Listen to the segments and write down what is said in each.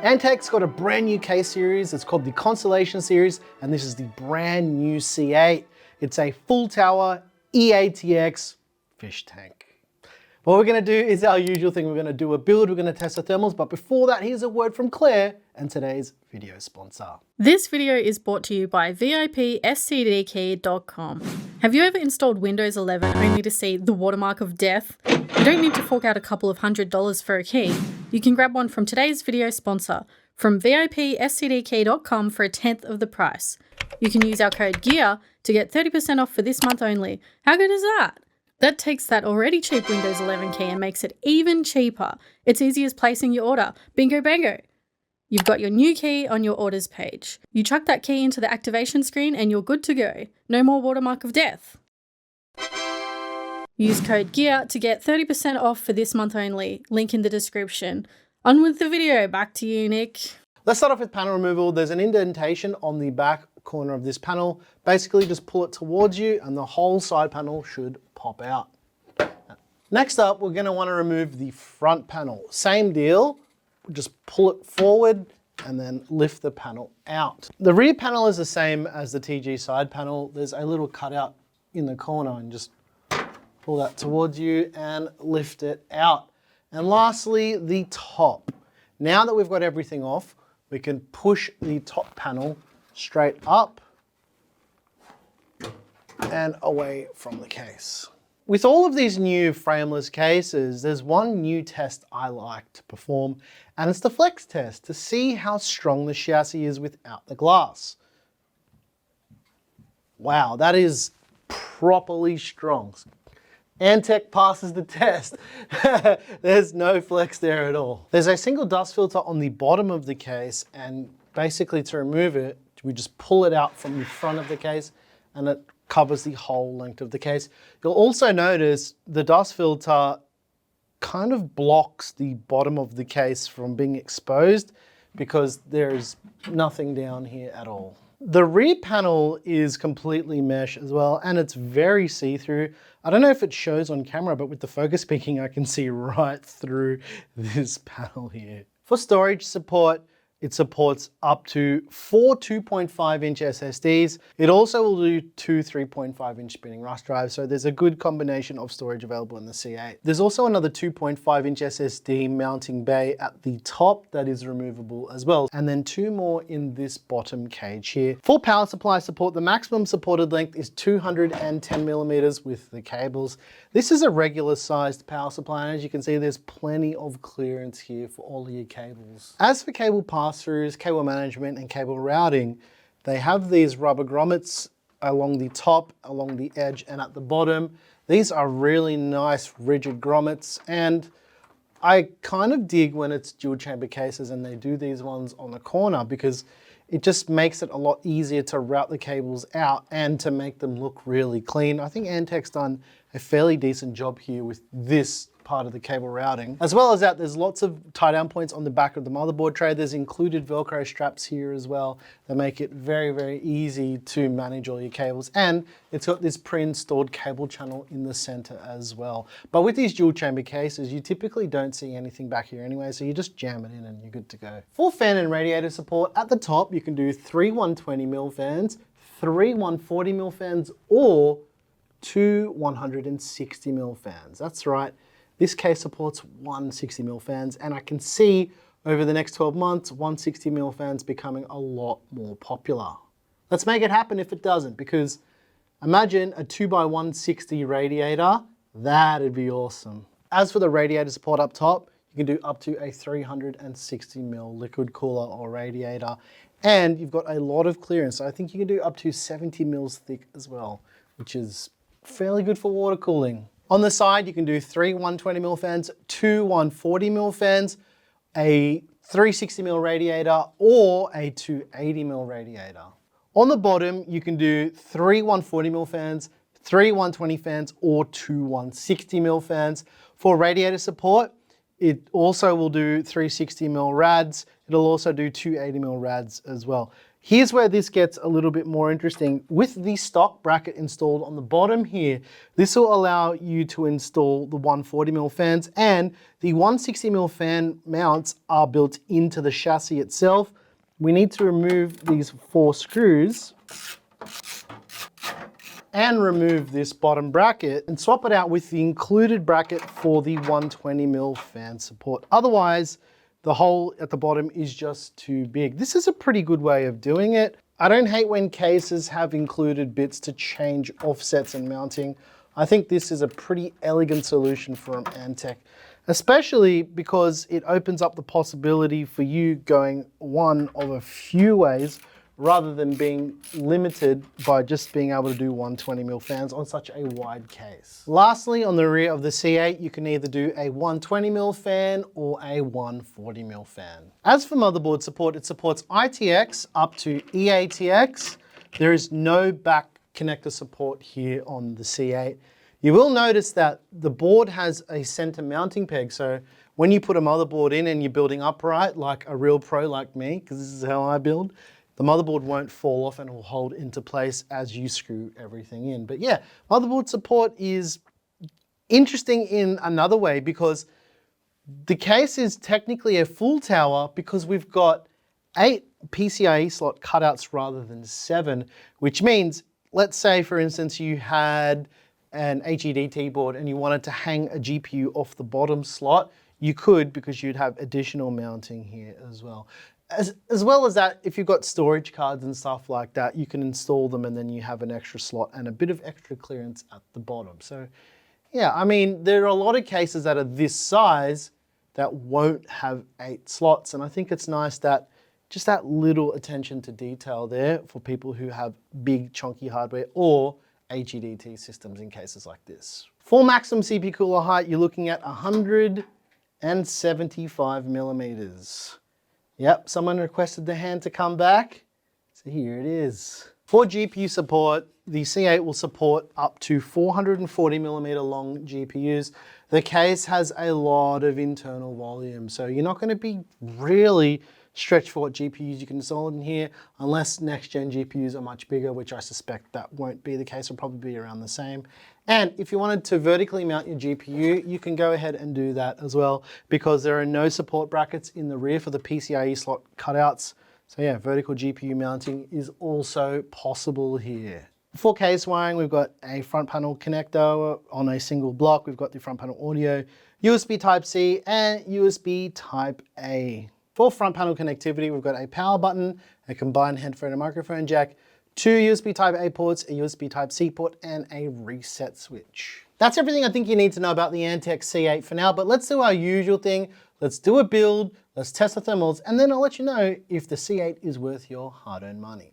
Antec's got a brand new case series. It's called the Constellation series, and this is the brand new C8. It's a full tower EATX fish tank. What we're gonna do is our usual thing. We're gonna do a build, we're gonna test the thermals, but before that, here's a word from Claire and today's video sponsor. This video is brought to you by VIPSCDkey.com. Have you ever installed Windows 11 only to see the watermark of death? You don't need to fork out a couple of $100s for a key. You can grab one from today's video sponsor, from VIPSCDkey.com for 1/10 of the price. You can use our code GEAR to get 30% off for this month only. How good is that? That takes that already cheap Windows 11 key and makes it even cheaper. It's easy as placing your order. Bingo bango. You've got your new key on your orders page. You chuck that key into the activation screen and you're good to go. No more watermark of death. Use code GEAR to get 30% off for this month only. Link in the description. On with the video. Back to you, Nick. Let's start off with panel removal. There's an indentation on the back corner of this panel. Basically just pull it towards you and the whole side panel should pop out. Next up, we're gonna wanna remove the front panel. Same deal, just pull it forward and then lift the panel out. The rear panel is the same as the TG side panel. There's a little cutout in the corner and just pull that towards you and lift it out. And lastly, the top. Now that we've got everything off, we can push the top panel straight up and away from the case. With all of these new frameless cases, there's one new test I like to perform, and it's the flex test to see how strong the chassis is without the glass. Wow, that is properly strong. Antec passes the test. There's no flex there at all. There's a single dust filter on the bottom of the case, and basically to remove it, we just pull it out from the front of the case and it covers the whole length of the case. You'll also notice the dust filter kind of blocks the bottom of the case from being exposed because there's nothing down here at all. The rear panel is completely mesh as well, and it's very see-through. I don't know if it shows on camera, but with the focus peaking, I can see right through this panel here. For storage support, it supports up to 4 2.5-inch SSDs. It also will do 2 3.5-inch spinning rush drives, so there's a good combination of storage available in the C8. There's also another 2.5-inch SSD mounting bay at the top that is removable as well, and then 2 more in this bottom cage here. For power supply support, the maximum supported length is 210 millimeters with the cables. This is a regular sized power supply, and as you can see, there's plenty of clearance here for all of your cables. As for cable pass-throughs, cable management, and cable routing, they have these rubber grommets along the top, along the edge, and at the bottom. These are really nice rigid grommets, and I kind of dig when it's dual chamber cases and they do these ones on the corner because it just makes it a lot easier to route the cables out and to make them look really clean. I think Antec's done a fairly decent job here with this part of the cable routing. As well as that, there's lots of tie down points on the back of the motherboard tray. There's included Velcro straps here as well that make it very, very easy to manage all your cables. And it's got this pre-installed cable channel in the center as well. But with these dual chamber cases, you typically don't see anything back here anyway, so you just jam it in and you're good to go. For fan and radiator support, at the top, you can do 3 120mm fans, 3 140mm fans, or 2 160mm fans. That's right. This case supports 160mm fans, and I can see over the next 12 months, 160mm fans becoming a lot more popular. Let's make it happen if it doesn't, because imagine a 2x160 radiator, that'd be awesome. As for the radiator support up top, you can do up to a 360mm liquid cooler or radiator, and you've got a lot of clearance. So I think you can do up to 70mm thick as well, which is fairly good for water cooling. On the side, you can do 3 120mm fans, 2 140mm fans, a 360mm radiator, or a 280mm radiator. On the bottom, you can do 3 140mm fans, 3 120 fans, or 2 160mm fans. For radiator support, it also will do 360mm rads. It'll also do 280mm rads as well. Here's where this gets a little bit more interesting. With the stock bracket installed on the bottom here, this will allow you to install the 140mm fans, and the 160mm fan mounts are built into the chassis itself. We need to remove these 4 screws and remove this bottom bracket and swap it out with the included bracket for the 120mm fan support. Otherwise, the hole at the bottom is just too big. This is a pretty good way of doing it. I don't hate when cases have included bits to change offsets and mounting. I think this is a pretty elegant solution from Antec, especially because it opens up the possibility for you going one of a few ways rather than being limited by just being able to do 120mm fans on such a wide case. Lastly, on the rear of the C8, you can either do a 120mm fan or a 140mm fan. As for motherboard support, it supports ITX up to EATX. There is no back connector support here on the C8. You will notice that the board has a center mounting peg, so when you put a motherboard in and you're building upright like a real pro like me, because this is how I build, the motherboard won't fall off and it will hold into place as you screw everything in. But yeah, motherboard support is interesting in another way because the case is technically a full tower because we've got 8 PCIe slot cutouts rather than 7, which means, let's say for instance you had an HEDT board and you wanted to hang a GPU off the bottom slot, you could because you'd have additional mounting here as well. As well as that, if you've got storage cards and stuff like that, you can install them and then you have an extra slot and a bit of extra clearance at the bottom. So yeah, I mean, there are a lot of cases that are this size that won't have 8 slots. And I think it's nice that just that little attention to detail there for people who have big chunky hardware or HEDT systems in cases like this. For maximum CPU cooler height, you're looking at 175mm. Yep, someone requested the hand to come back, so here it is. For GPU support, the C8 will support up to 440mm long GPUs. The case has a lot of internal volume, so you're not going to be really stretched for what GPUs you can install in here, unless next-gen GPUs are much bigger, which I suspect that won't be the case, will probably be around the same. And if you wanted to vertically mount your GPU, you can go ahead and do that as well, because there are no support brackets in the rear for the PCIe slot cutouts. So yeah, vertical GPU mounting is also possible here. For case wiring, we've got a front panel connector on a single block. We've got the front panel audio, USB Type-C and USB Type-A. For front panel connectivity, we've got a power button, a combined headphone and microphone jack, 2 USB Type-A ports, a USB Type-C port, and a reset switch. That's everything I think you need to know about the Antec C8 for now, but let's do our usual thing. Let's do a build, let's test the thermals, and then I'll let you know if the C8 is worth your hard-earned money.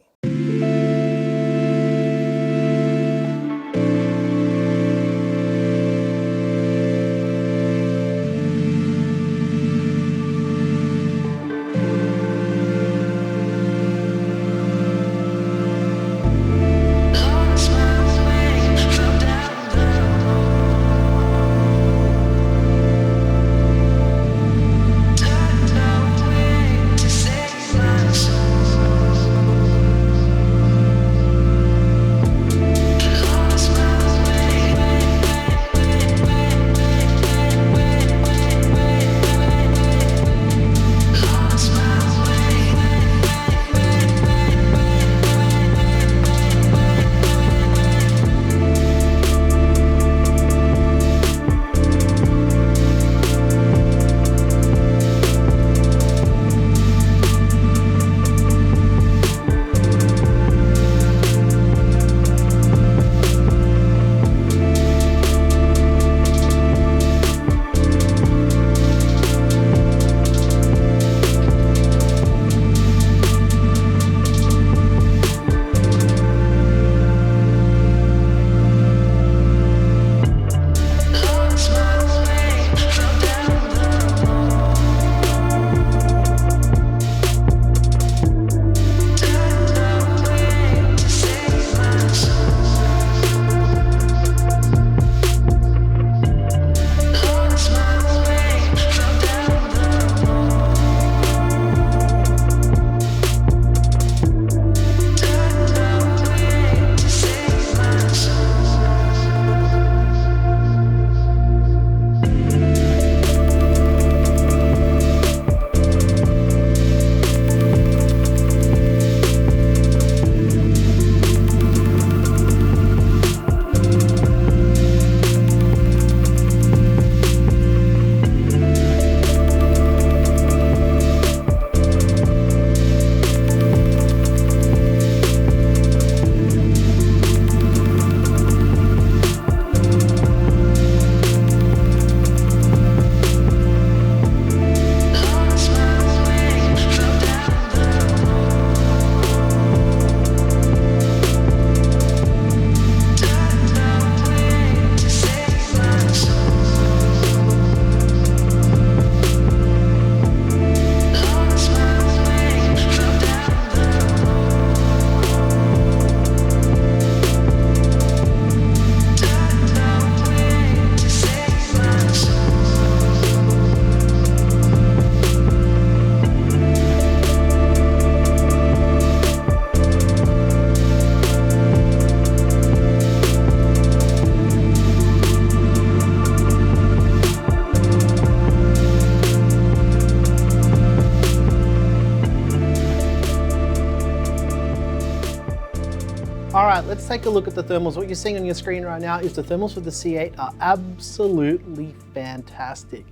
right, let's take a look at the thermals. What you're seeing on your screen right now is the thermals for the C8 are absolutely fantastic.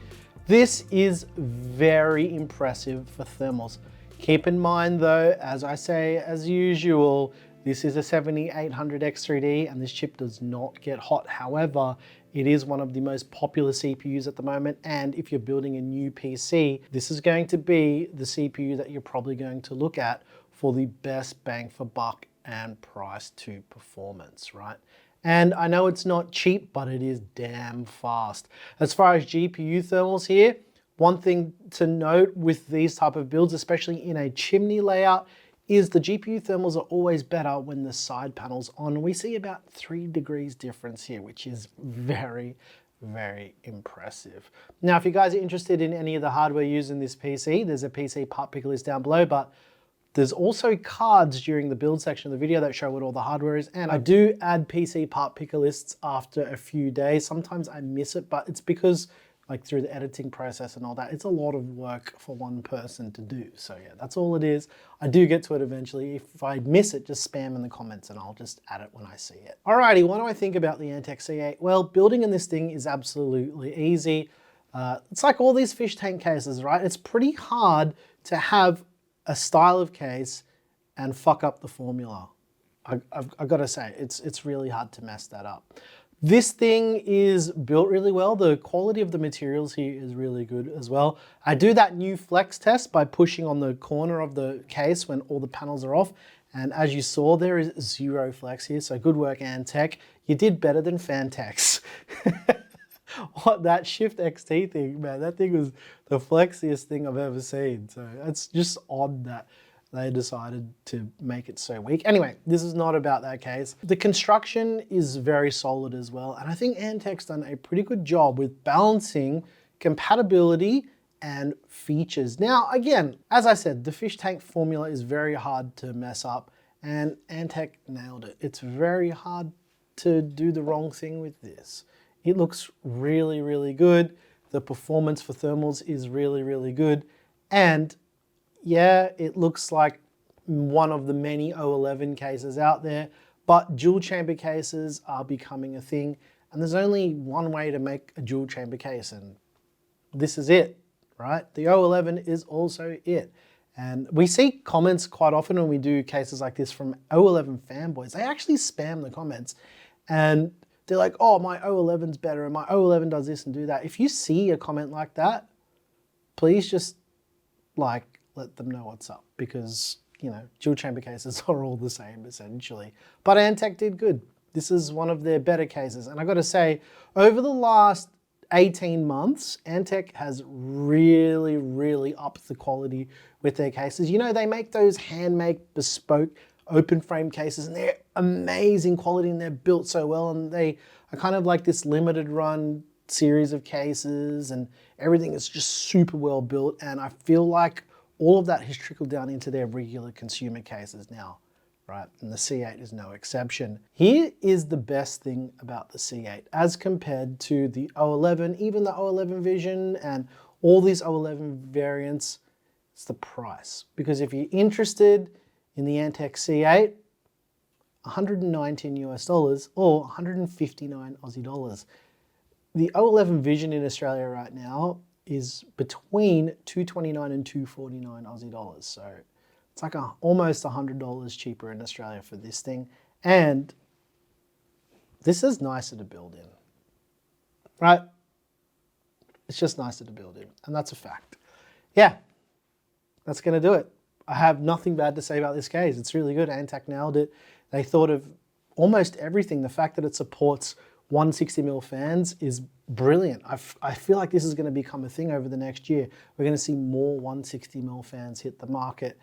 This is very impressive for thermals. Keep in mind though, as I say, as usual, this is a 7800X3D and this chip does not get hot. However, it is one of the most popular CPUs at the moment. And if you're building a new PC, this is going to be the CPU that you're probably going to look at for the best bang for buck and price to performance, right? And I know it's not cheap, but it is damn fast. As far as GPU thermals here, one thing to note with these type of builds, especially in a chimney layout, is the GPU thermals are always better when the side panel's on. We see about 3 degrees difference here, which is very, very impressive. Now, if you guys are interested in any of the hardware used in this PC, there's a PC part picker list down below, but there's also cards during the build section of the video that show what all the hardware is. And I do add PC part picker lists after a few days. Sometimes I miss it, but it's because like through the editing process and all that, it's a lot of work for one person to do. So yeah, that's all it is. I do get to it eventually. If I miss it, just spam in the comments and I'll just add it when I see it. Alrighty, what do I think about the Antec C8? Well, building in this thing is absolutely easy. It's like all these fish tank cases, right? It's pretty hard to have a style of case and fuck up the formula. I've got to say, it's really hard to mess that up. This thing is built really well. The quality of the materials here is really good as well. I do that new flex test by pushing on the corner of the case when all the panels are off. And as you saw, there is 0 flex here. So good work, Antec. You did better than Fishtanks. What, that Shift XT thing, man, that thing was the flexiest thing I've ever seen. So it's just odd that they decided to make it so weak. Anyway, this is not about that case. The construction is very solid as well. And I think Antec's done a pretty good job with balancing compatibility and features. Now, again, as I said, the fish tank formula is very hard to mess up and Antec nailed it. It's very hard to do the wrong thing with this. It looks really, really good. The performance for thermals is really, really good. And yeah, it looks like one of the many O11 cases out there, but dual chamber cases are becoming a thing. And there's only one way to make a dual chamber case, and this is it, right? The O11 is also it. And we see comments quite often when we do cases like this from O11 fanboys. They actually spam the comments and they're like, oh, my O11's better and my O11 does this and do that. If you see a comment like that, please just like let them know what's up, because you know, dual chamber cases are all the same essentially. But Antec did good. This is one of their better cases. And I gotta say, over the last 18 months, Antec has really, really upped the quality with their cases. You know, they make those handmade, bespoke, open frame cases and they're amazing quality and they're built so well, and they are kind of like this limited run series of cases and everything is just super well built, and I feel like all of that has trickled down into their regular consumer cases now, right? And the C8 is no exception. Here is the best thing about the C8 as compared to the O11, even the O11 Vision and all these O11 variants, it's the price. Because if you're interested in the Antec C8, 119 US dollars or 159 Aussie dollars. The O11 Vision in Australia right now is between 229 and 249 Aussie dollars. So it's like almost $100 cheaper in Australia for this thing. And this is nicer to build in, right? It's just nicer to build in, and that's a fact. Yeah, that's gonna do it. I have nothing bad to say about this case. It's really good. Antec nailed it. They thought of almost everything. The fact that it supports 160mm fans is brilliant. I feel like this is going to become a thing over the next year. We're going to see more 160mm fans hit the market,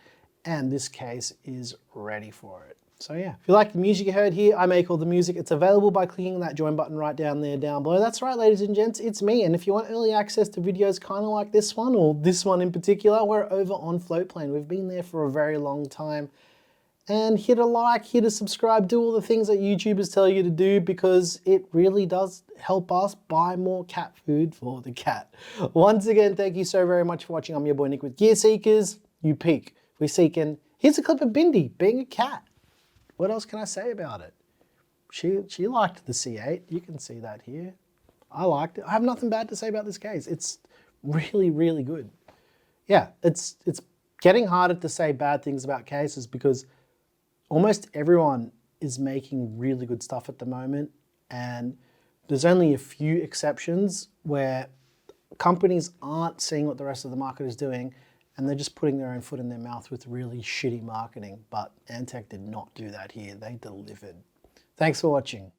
and this case is ready for it. So yeah, if you like the music you heard here, I make all the music. It's available by clicking that join button right down there down below. That's right, ladies and gents, it's me. And if you want early access to videos kind of like this one, or this one in particular, we're over on Floatplane. We've been there for a very long time. And hit a like, hit a subscribe, do all the things that YouTubers tell you to do, because it really does help us buy more cat food for the cat. Once again, thank you so very much for watching. I'm your boy Nick with Gear Seekers. You peek, we're seeking. Here's a clip of Bindi being a cat. what else can I say about it? She liked the C8. You can see that here. I liked it. I have nothing bad to say about this case. It's really, really good. Yeah, it's getting harder to say bad things about cases because almost everyone is making really good stuff at the moment, and there's only a few exceptions where companies aren't seeing what the rest of the market is doing and they're just putting their own foot in their mouth with really shitty marketing. But Antec did not do that here. They delivered. Thanks for watching.